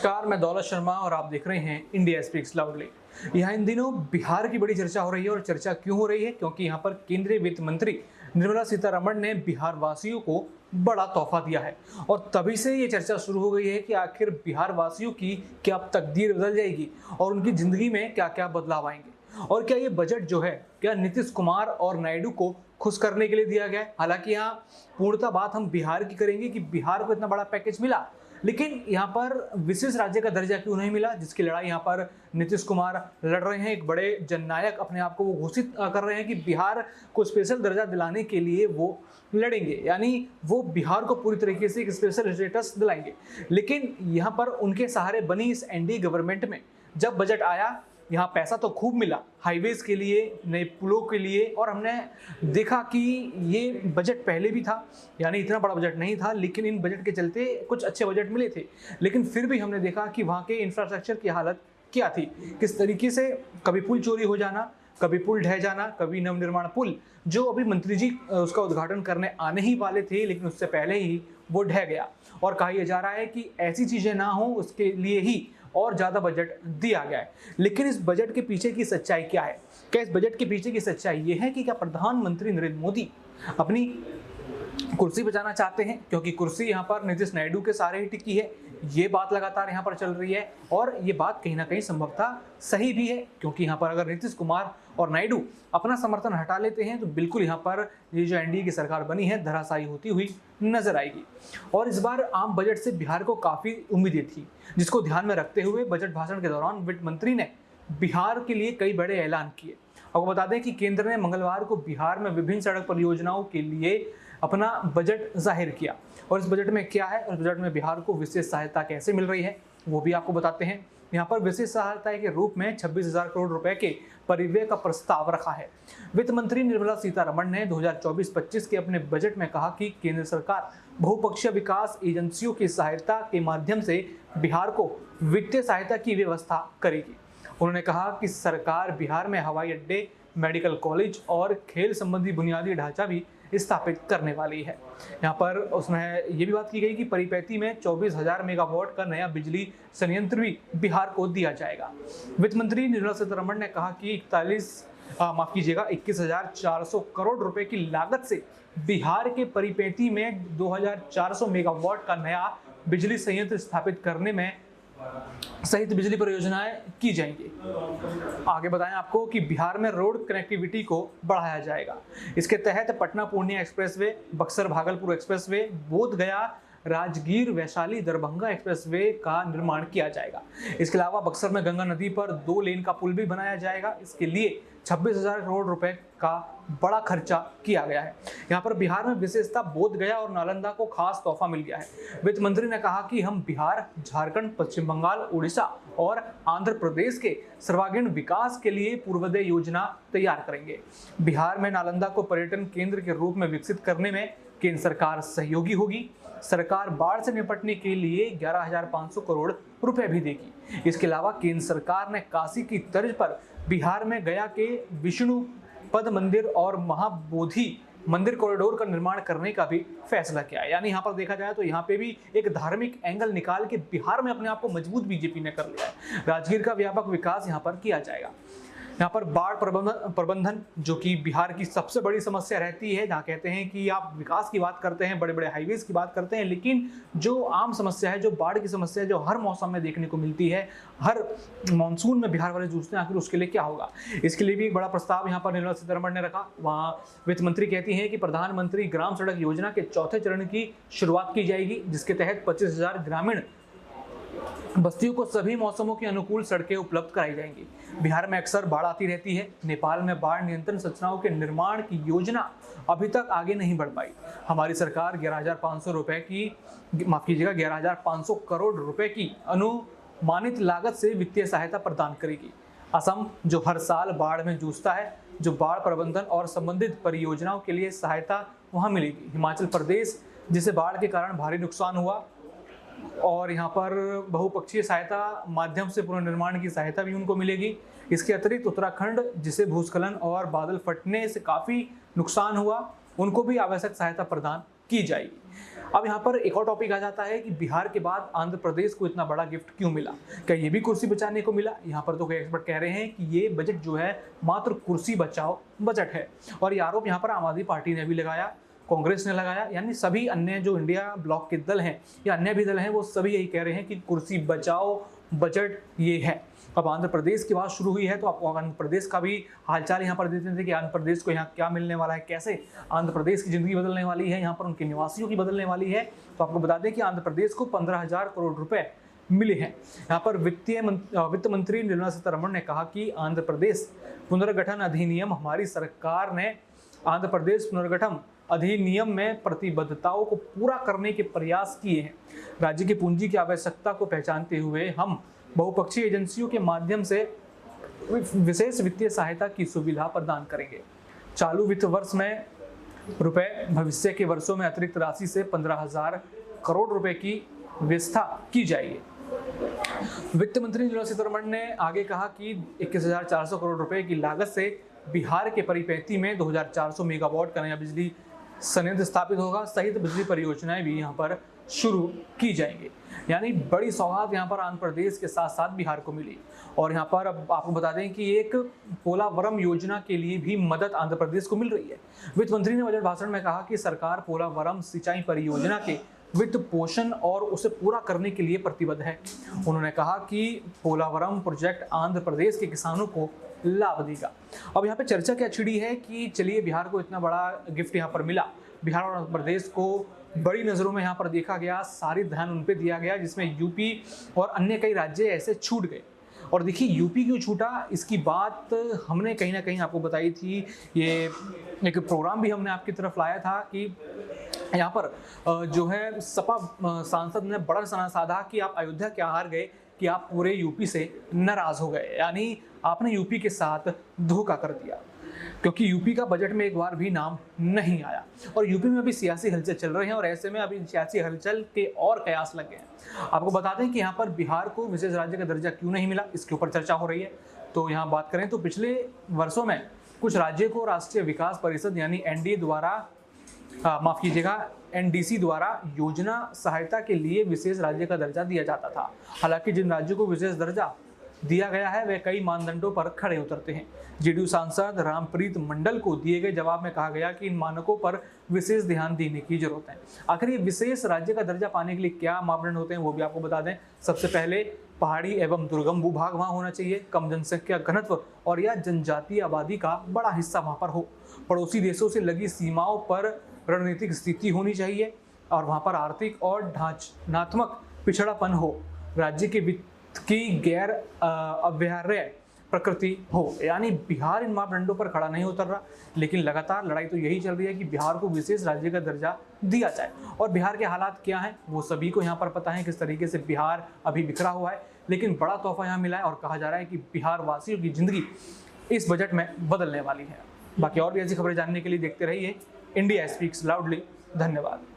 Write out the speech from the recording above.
नमस्कार, मैं दौलत शर्मा और आप देख रहे हैं इंडिया स्पीक्स लाउडली। यहाँ इन दिनों बिहार की बड़ी चर्चा हो रही है और चर्चा क्यों हो रही है? क्योंकि यहाँ पर केंद्रीय वित्त मंत्री निर्मला सीतारमण ने बिहार वासियों को बड़ा तोहफा दिया है और तभी से ये चर्चा शुरू हो गई है कि आखिर बिहार वासियों की क्या पूरी बदल जाएगी और उनकी जिंदगी में क्या क्या बदलाव आएंगे और क्या ये बजट जो है क्या नीतीश कुमार और नायडू को खुश करने के लिए दिया गया है। हालांकि यहाँ पूर्णतः बात हम बिहार की करेंगे कि बिहार को इतना बड़ा पैकेज मिला, लेकिन यहाँ पर विशेष राज्य का दर्जा क्यों नहीं मिला, जिसकी लड़ाई यहाँ पर नीतीश कुमार लड़ रहे हैं। एक बड़े जननायक अपने आप को वो घोषित कर रहे हैं कि बिहार को स्पेशल दर्जा दिलाने के लिए वो लड़ेंगे, यानी वो बिहार को पूरी तरीके से एक स्पेशल स्टेटस दिलाएंगे। लेकिन यहाँ पर उनके सहारे बनी इस एनडीए गवर्नमेंट में जब बजट आया, यहाँ पैसा तो खूब मिला हाईवेज के लिए, नए पुलों के लिए, और हमने देखा कि ये बजट पहले भी था, यानी इतना बड़ा बजट नहीं था, लेकिन इन बजट के चलते कुछ अच्छे बजट मिले थे। लेकिन फिर भी हमने देखा कि वहाँ के इंफ्रास्ट्रक्चर की हालत क्या थी, किस तरीके से कभी पुल चोरी हो जाना, कभी पुल ढह जाना, कभी नवनिर्माण पुल जो अभी मंत्री जी उसका उद्घाटन करने आने ही वाले थे, लेकिन उससे पहले ही वो ढह गया। और कहा यह जा रहा है कि ऐसी चीज़ें ना हो, उसके लिए ही और ज़्यादा बजट दिया गया है। लेकिन इस बजट के पीछे की सच्चाई क्या है? क्या इस बजट के पीछे की सच्चाई ये है कि क्या प्रधानमंत्री नरेंद्र मोदी अपनी कुर्सी बचाना चाहते हैं, क्योंकि कुर्सी यहाँ पर नीतीश नायडू के सहारे ही टिकी है? ये बात लगातार यहाँ पर चल रही है और ये बात कहीं ना कहीं संभवतः सही भी है, क्योंकि यहाँ पर अगर नीतीश कुमार और नायडू अपना समर्थन हटा लेते हैं तो बिल्कुल यहाँ पर ये जो एनडीए की सरकार बनी है धराशायी होती हुई नजर आएगी। और इस बार आम बजट से बिहार को काफ़ी उम्मीदें थी, जिसको ध्यान में रखते हुए बजट भाषण के दौरान वित्त मंत्री ने बिहार के लिए कई बड़े ऐलान किए। आपको बता दें कि केंद्र ने मंगलवार को बिहार में विभिन्न सड़क परियोजनाओं के लिए अपना बजट जाहिर किया। और इस बजट में क्या है, इस बजट में बिहार को विशेष सहायता कैसे मिल रही है वो भी आपको बताते हैं। यहाँ पर विशेष सहायता के रूप में 26,000 करोड़ रुपए के परिव्यय का प्रस्ताव रखा है। वित्त मंत्री निर्मला सीतारमण ने 2024-25 के अपने बजट में कहा कि केंद्र सरकार बहुपक्षीय विकास एजेंसियों की सहायता के माध्यम से बिहार को वित्तीय सहायता की व्यवस्था करेगी। उन्होंने कहा कि सरकार बिहार में हवाई अड्डे, मेडिकल कॉलेज और खेल संबंधी बुनियादी ढांचा भी स्थापित करने वाली है। यहाँ पर उसमें ये भी बात की गई कि परिपैती में 24,000 मेगावाट का नया बिजली संयंत्र भी बिहार को दिया जाएगा। वित्त मंत्री निर्मला सीतारमण ने कहा कि 21,400 करोड़ रुपए की लागत से बिहार के परिपैती में 2,400 मेगावाट का नया बिजली संयंत्र स्थापित करने में सहित बिजली परियोजनाएं की जाएंगी। आगे बताएं आपको कि बिहार में रोड कनेक्टिविटी को बढ़ाया जाएगा। इसके तहत पटना पूर्णिया एक्सप्रेसवे, बक्सर भागलपुर एक्सप्रेसवे, बोध गया राजगीर वैशाली दरभंगा एक्सप्रेसवे का निर्माण किया जाएगा। इसके अलावा बक्सर में गंगा नदी पर 2 लेन का पुल भी बनाया जाएगा। इसके लिए 26,000 करोड़ रुपए का बड़ा खर्चा किया गया है। यहाँ पर बिहार में विशेषता बोध गया और नालंदा को खास तोहफा मिल गया है। वित्त मंत्री ने कहा कि हम बिहार, झारखंड, पश्चिम बंगाल, उड़ीसा और आंध्र प्रदेश के सर्वांगीण विकास के लिए पूर्वोदय योजना तैयार करेंगे। बिहार में नालंदा को पर्यटन केंद्र के रूप में विकसित करने में केंद्र सरकार सहयोगी होगी। सरकार बाढ़ से निपटने के लिए 11,500 करोड़ रुपए भी देगी। इसके अलावा केंद्र सरकार ने काशी की तर्ज पर बिहार में गया के विष्णु पद मंदिर और महाबोधि मंदिर कॉरिडोर का निर्माण करने का भी फैसला किया है। यानी यहाँ पर देखा जाए तो यहाँ पे भी एक धार्मिक एंगल निकाल के बिहार में अपने आप को मजबूत बीजेपी ने कर लिया है। राजगीर का व्यापक विकास यहाँ पर किया जाएगा। यहाँ पर बाढ़ प्रबंधन जो कि बिहार की सबसे बड़ी समस्या रहती है, जहाँ कहते हैं कि आप विकास की बात करते हैं, बड़े बड़े हाईवेज की बात करते हैं, लेकिन जो आम समस्या है, जो बाढ़ की समस्या है, जो हर मौसम में देखने को मिलती है, हर मानसून में बिहार वाले जूझते हैं, आखिर उसके लिए क्या होगा? इसके लिए भी एक बड़ा प्रस्ताव यहाँ पर निर्मला सीतारमण ने रखा। वहाँ वित्त मंत्री कहती हैं कि प्रधानमंत्री ग्राम सड़क योजना के 4थे चरण की शुरुआत की जाएगी, जिसके तहत 25,000 ग्रामीण बस्तियों को सभी मौसमों के अनुकूल सड़कें उपलब्ध कराई जाएंगी। बिहार में अक्सर बाढ़ आती रहती है। नेपाल में बाढ़ नियंत्रण संरचनाओं के निर्माण की योजना अभी तक आगे नहीं बढ़ पाई। हमारी सरकार 11,500 करोड़ रुपए की अनुमानित लागत से वित्तीय सहायता प्रदान करेगी। असम जो हर साल बाढ़ में जूझता है, जो बाढ़ प्रबंधन और संबंधित परियोजनाओं के लिए सहायता वहां मिलेगी। हिमाचल प्रदेश जिसे बाढ़ के कारण भारी नुकसान हुआ और यहाँ पर बहुपक्षीय सहायता माध्यम से पुनर्निर्माण की सहायता भी उनको मिलेगी। इसके अतिरिक्त उत्तराखंड जिसे भूस्खलन और बादल फटने से काफ़ी नुकसान हुआ, उनको भी आवश्यक सहायता प्रदान की जाएगी। अब यहाँ पर एक और टॉपिक आ जाता है कि बिहार के बाद आंध्र प्रदेश को इतना बड़ा गिफ्ट क्यों मिला, क्या ये भी कुर्सी बचाने को मिला? यहाँ पर तो कई एक्सपर्ट कह रहे हैं कि ये बजट जो है मात्र कुर्सी बचाओ बजट है, और ये आरोप यहाँ पर आम आदमी पार्टी ने भी लगाया, कांग्रेस ने लगाया, यानी सभी अन्य जो इंडिया ब्लॉक के दल हैं या अन्य भी दल हैं वो सभी यही कह रहे हैं कि कुर्सी बचाओ बजट ये है। अब आंध्र प्रदेश की बात शुरू हुई है तो आपको आंध्र प्रदेश का भी हालचाल यहाँ पर देते थे कि आंध्र प्रदेश को यहाँ क्या मिलने वाला है, कैसे आंध्र प्रदेश की जिंदगी बदलने वाली है, यहाँ पर उनके निवासियों की बदलने वाली है। तो आपको बता दें कि आंध्र प्रदेश को 15,000 करोड़ रुपए मिले हैं। यहाँ पर वित्त मंत्री निर्मला सीतारमण ने कहा कि आंध्र प्रदेश पुनर्गठन अधिनियम, हमारी सरकार ने आंध्र प्रदेश पुनर्गठन अधिनियम में प्रतिबद्धताओं को पूरा करने के प्रयास किए हैं। राज्य की पूंजी की आवश्यकता को पहचानते हुए हम बहुपक्षीय एजेंसियों के माध्यम से विशेष वित्तीय सहायता की सुविधा प्रदान करेंगे। चालू वित्त वर्ष में रुपए, भविष्य के वर्षों में अतिरिक्त राशि से 15,000 करोड़ रुपए की व्यवस्था की जाएगी। वित्त मंत्री निर्मला सीतारमण ने आगे कहा कि 21,400 करोड़ रुपए की लागत से बिहार के परिपेती में 2,400 मेगावाट का नया बिजली संयंत्र स्थापित होगा, सहित बिजली परियोजनाएं भी यहाँ पर शुरू की जाएंगी। यानी बड़ी सौगात यहाँ पर आंध्र प्रदेश के साथ साथ बिहार को मिली। और यहाँ पर अब आपको बता दें कि एक पोलावरम योजना के लिए भी मदद आंध्र प्रदेश को मिल रही है। वित्त मंत्री ने बजट भाषण में कहा कि सरकार पोलावरम सिंचाई परियोजना के वित्त पोषण और उसे पूरा करने के लिए प्रतिबद्ध है। उन्होंने कहा कि पोलावरम प्रोजेक्ट आंध्र प्रदेश के किसानों को लाभ देगा। अब यहाँ पे चर्चा क्या छिड़ी है कि चलिए बिहार को इतना बड़ा गिफ्ट यहाँ पर मिला, बिहार और आंध्र प्रदेश को बड़ी नज़रों में यहाँ पर देखा गया, सारी ध्यान उन पे दिया गया, जिसमें यूपी और अन्य कई राज्य ऐसे छूट गए। और देखिए यूपी क्यों छूटा, इसकी बात हमने कहीं ना कहीं आपको बताई थी। ये एक प्रोग्राम भी हमने आपकी तरफ लाया था कि यहाँ पर जो है सपा सांसद ने बड़ा सना साधा कि आप अयोध्या क्या हार गए कि आप पूरे यूपी से नाराज हो गए, यानी आपने यूपी के साथ धोखा कर दिया, क्योंकि यूपी का बजट में एक बार भी नाम नहीं आया। और यूपी में अभी सियासी हलचल चल रहे हैं और ऐसे में अभी सियासी हलचल के और कयास लग गए हैं। आपको बता दें कि यहाँ पर बिहार को विशेष राज्य का दर्जा क्यों नहीं मिला, इसके ऊपर चर्चा हो रही है। तो यहाँ बात करें तो पिछले वर्षों में कुछ राज्यों को राष्ट्रीय विकास परिषद यानी एनडीए द्वारा माफ कीजिएगा एनडीसी द्वारा योजना सहायता के लिए विशेष राज्य का दर्जा दिया जाता था। हालांकि जिन राज्यों को विशेष दर्जा दिया गया है वे कई मानदंडों पर खड़े उतरते हैं। जेडीयू सांसद रामप्रीत मंडल को दिए गए जवाब में कहा गया कि इन मानकों पर विशेष ध्यान देने की जरूरत है। आखिर ये विशेष राज्य का दर्जा पाने के लिए क्या मापदंड होते हैं वो भी आपको बता दें। सबसे पहले पहाड़ी एवं दुर्गम भूभाग वहाँ होना चाहिए, कम जनसंख्या घनत्व और या जनजातीय आबादी का बड़ा हिस्सा वहाँ पर हो, पड़ोसी देशों से लगी सीमाओं पर रणनीतिक स्थिति होनी चाहिए और वहाँ पर आर्थिक और ढांचात्मक पिछड़ापन हो, राज्य के वित्त की गैर अव्यवहार्य प्रकृति हो। यानी बिहार इन मापदंडों पर खड़ा नहीं उतर रहा, लेकिन लगातार लड़ाई तो यही चल रही है कि बिहार को विशेष राज्य का दर्जा दिया जाए। और बिहार के हालात क्या हैं वो सभी को यहाँ पर पता है, किस तरीके से बिहार अभी बिखरा हुआ है, लेकिन बड़ा तोहफा यहाँ मिला है और कहा जा रहा है कि बिहार वासियों की जिंदगी इस बजट में बदलने वाली है। बाकी और भी ऐसी खबरें जानने के लिए देखते रहिए इंडिया स्पीक्स लाउडली। धन्यवाद।